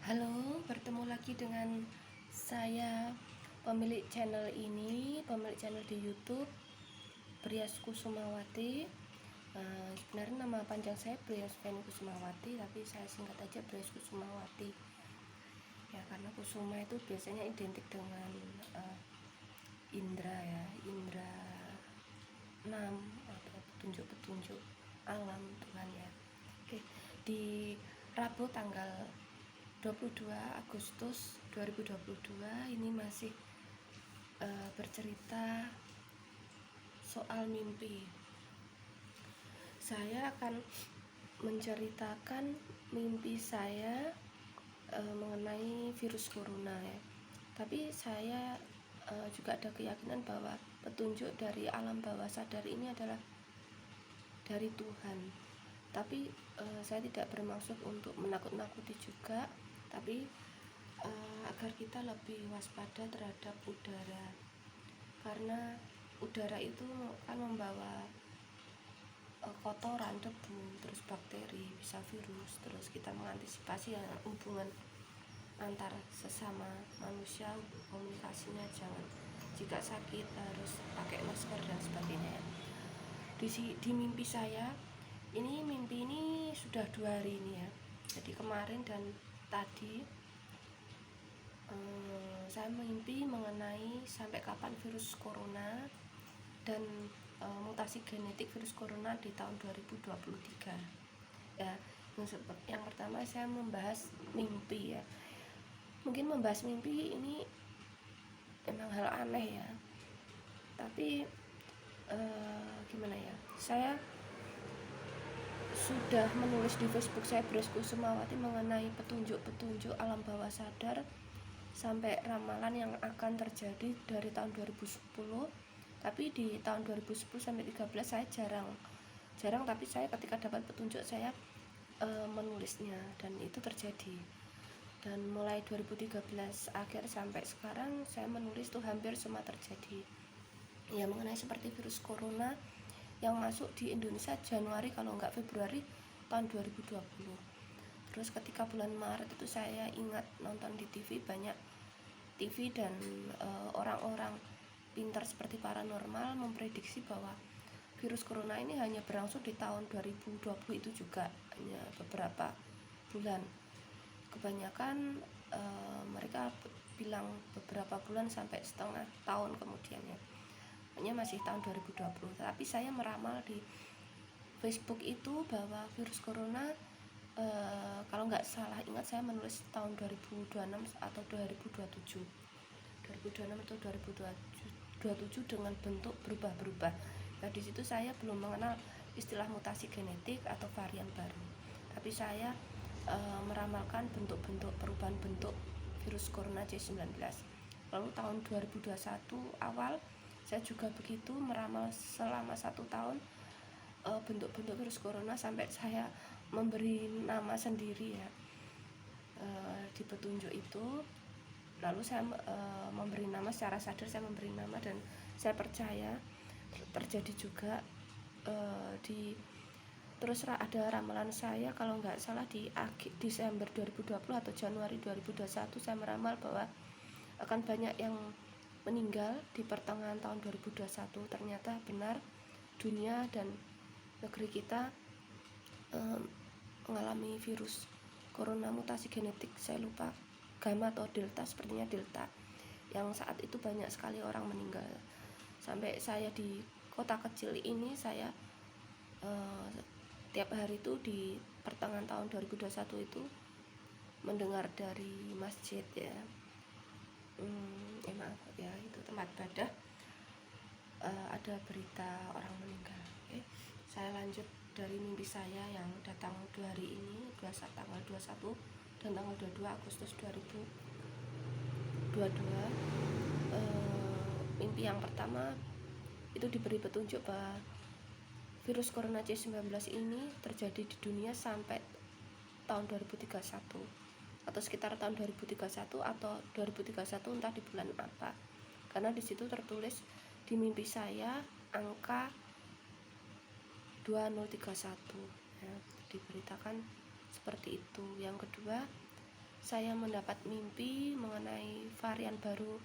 Halo, bertemu lagi dengan saya, pemilik channel ini, pemilik channel di YouTube, Brias Kusumawati. Sebenarnya nama panjang saya Brias Feni Kusumawati, tapi saya singkat aja Brias Kusumawati. Ya, karena Kusuma itu biasanya identik dengan indra ya, indra enam atau petunjuk-petunjuk alam Tuhan ya. Oke, di Rabu tanggal 22 Agustus 2022 ini masih bercerita soal mimpi. Saya akan menceritakan mimpi saya mengenai virus corona ya. Tapi saya juga ada keyakinan bahwa petunjuk dari alam bawah sadar ini adalah dari Tuhan. Tapi saya tidak bermaksud untuk menakut-nakuti juga, tapi agar kita lebih waspada terhadap udara, karena udara itu kan membawa kotoran, debu, terus bakteri, bisa virus. Terus kita mengantisipasi hubungan antar sesama manusia, komunikasinya jangan, jika sakit harus pakai masker dan sebagainya. Di mimpi saya mimpi ini sudah 2 hari ini ya. Jadi kemarin dan tadi saya mimpi mengenai sampai kapan virus corona dan mutasi genetik virus corona di tahun 2023 ya. Yang pertama saya membahas mimpi ya. Mungkin membahas mimpi ini memang hal aneh ya, tapi gimana ya, saya sudah menulis di Facebook saya Brias Kusumawati mengenai petunjuk-petunjuk alam bawah sadar sampai ramalan yang akan terjadi dari tahun 2010. Tapi di tahun 2010 sampai 13 saya jarang, tapi saya ketika dapat petunjuk saya menulisnya dan itu terjadi. Dan mulai 2013 akhir sampai sekarang saya menulis tuh hampir semua terjadi. Ya, mengenai seperti virus corona yang masuk di Indonesia Januari kalau enggak Februari tahun 2020. Terus ketika bulan Maret itu saya ingat nonton di TV, banyak TV dan orang-orang pintar seperti paranormal memprediksi bahwa virus corona ini hanya berlangsung di tahun 2020 itu juga, hanya beberapa bulan. Kebanyakan mereka bilang beberapa bulan sampai setengah tahun kemudian ya. Hanya masih tahun 2020. Tapi saya meramal di Facebook itu bahwa virus corona kalau nggak salah ingat saya menulis tahun 2026 atau 2027 atau 2027 dengan bentuk berubah-berubah. Nah, di situ saya belum mengenal istilah mutasi genetik atau varian baru, tapi saya meramalkan bentuk-bentuk perubahan bentuk virus corona C19. Lalu tahun 2021 awal saya juga begitu meramal selama 1 tahun bentuk-bentuk virus corona sampai saya memberi nama sendiri ya di petunjuk itu. Lalu saya memberi nama secara sadar, saya memberi nama dan saya percaya terjadi juga. Terus ada ramalan saya kalau nggak salah di Desember 2020 atau Januari 2021 saya meramal bahwa akan banyak yang meninggal di pertengahan tahun 2021. Ternyata benar, dunia dan negeri kita mengalami virus corona mutasi genetik, saya lupa gamma atau delta, sepertinya delta, yang saat itu banyak sekali orang meninggal. Sampai saya di kota kecil ini, saya tiap hari itu di pertengahan tahun 2021 itu mendengar dari masjid ya, maaf ya, itu tempat ibadah, ada berita orang meninggal. Saya lanjut dari mimpi saya yang datang 2 hari ini, tanggal 21 dan tanggal 22 Agustus 2022. Mimpi yang pertama itu diberi petunjuk bahwa virus corona C19 ini terjadi di dunia sampai tahun 2031 atau sekitar tahun 2031 atau 2031, entah di bulan apa, karena di situ tertulis di mimpi saya angka 2031 ya, diberitakan seperti itu. Yang kedua, saya mendapat mimpi mengenai varian baru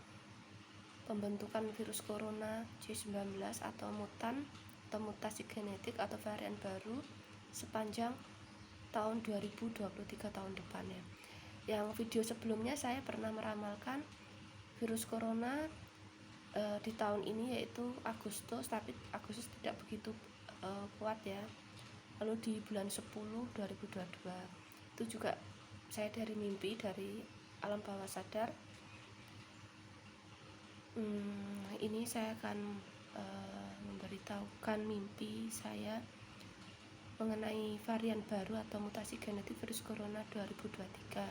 pembentukan virus corona C19 atau mutan atau mutasi genetik atau varian baru sepanjang tahun 2023 tahun depannya. Yang video sebelumnya saya pernah meramalkan virus corona di tahun ini yaitu Agustus, tapi Agustus tidak begitu kuat ya. Lalu di bulan 10 2022 itu juga saya dari mimpi, dari alam bawah sadar. Ini saya akan memberitahukan mimpi saya mengenai varian baru atau mutasi genetik virus corona 2023.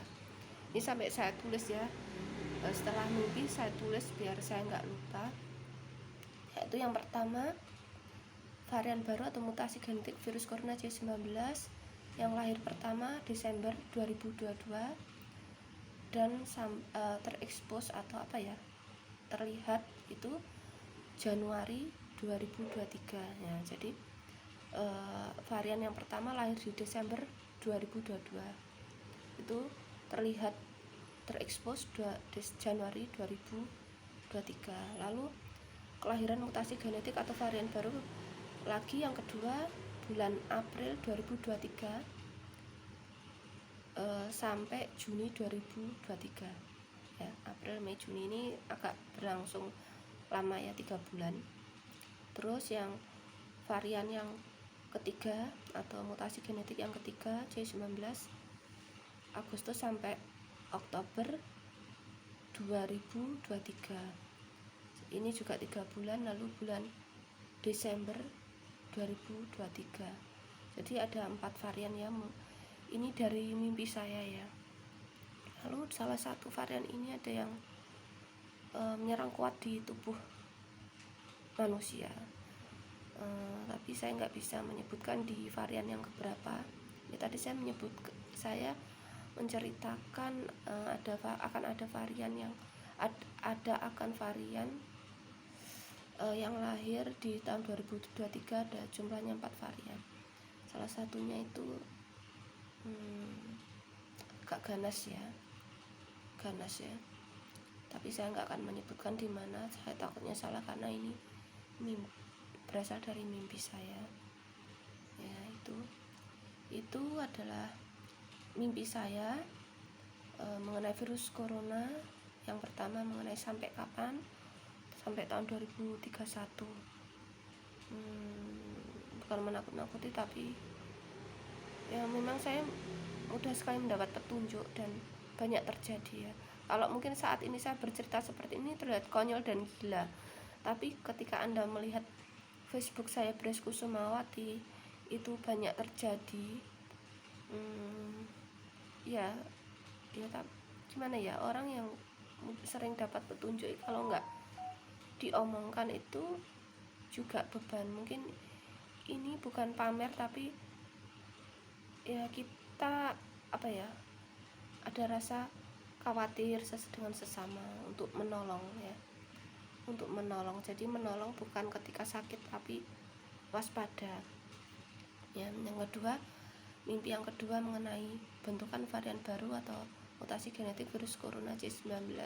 Ini sampai saya tulis ya, setelah mimpi saya tulis biar saya nggak lupa. Yaitu yang pertama, varian baru atau mutasi genetik virus corona C19 yang lahir pertama Desember 2022 dan terekspos atau terlihat itu Januari 2023 ya. Jadi varian yang pertama lahir di Desember 2022, itu terlihat terekspos Januari 2023. Lalu kelahiran mutasi genetik atau varian baru lagi yang kedua bulan April 2023 sampai Juni 2023 ya. April, Mei, Juni ini agak berlangsung lama ya, 3 bulan. Terus yang varian yang ketiga atau mutasi genetik yang ketiga C19 Agustus sampai Oktober 2023, ini juga 3 bulan. Lalu bulan Desember 2023. Jadi ada 4 varian ya. Ini dari mimpi saya ya. Lalu salah satu varian ini ada yang menyerang kuat di tubuh manusia, tapi saya nggak bisa menyebutkan di varian yang keberapa ya. Tadi saya menceritakan akan ada varian yang varian yang lahir di tahun 2023, ada jumlahnya 4 varian. Salah satunya itu agak ganas ya, tapi saya nggak akan menyebutkan di mana, saya takutnya salah karena ini berasal dari mimpi saya ya. Itu adalah mimpi saya mengenai virus corona. Yang pertama mengenai sampai kapan, sampai tahun 2031. Bukan menakut-nakuti, tapi ya memang saya mudah sekali mendapat petunjuk dan banyak terjadi ya. Kalau mungkin saat ini saya bercerita seperti ini terlihat konyol dan gila, tapi ketika Anda melihat Facebook saya Bres Kusumawati, itu banyak terjadi. Ya gimana ya, orang yang sering dapat petunjuk kalau nggak diomongkan itu juga beban. Mungkin ini bukan pamer, tapi ya kita ada rasa khawatir dengan sesama untuk menolong ya, jadi menolong bukan ketika sakit tapi waspada ya. Yang kedua, mimpi yang kedua mengenai bentukan varian baru atau mutasi genetik virus corona C19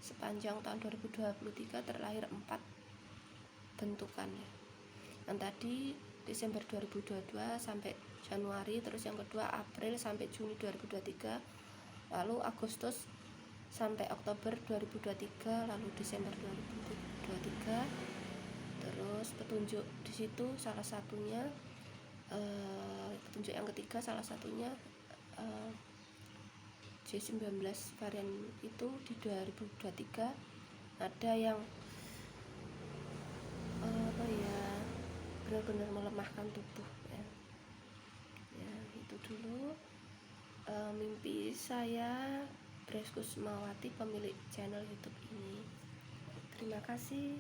sepanjang tahun 2023 terlahir 4 bentukannya. Yang tadi Desember 2022 sampai Januari, terus yang kedua April sampai Juni 2023, lalu Agustus sampai Oktober 2023, lalu Desember 2023. Terus petunjuk di situ salah satunya petunjuk yang ketiga salah satunya C19 varian itu di 2023 ada yang benar-benar melemahkan tubuh ya. Itu dulu mimpi saya, Bres Kusumawati, pemilik channel YouTube ini. Terima kasih.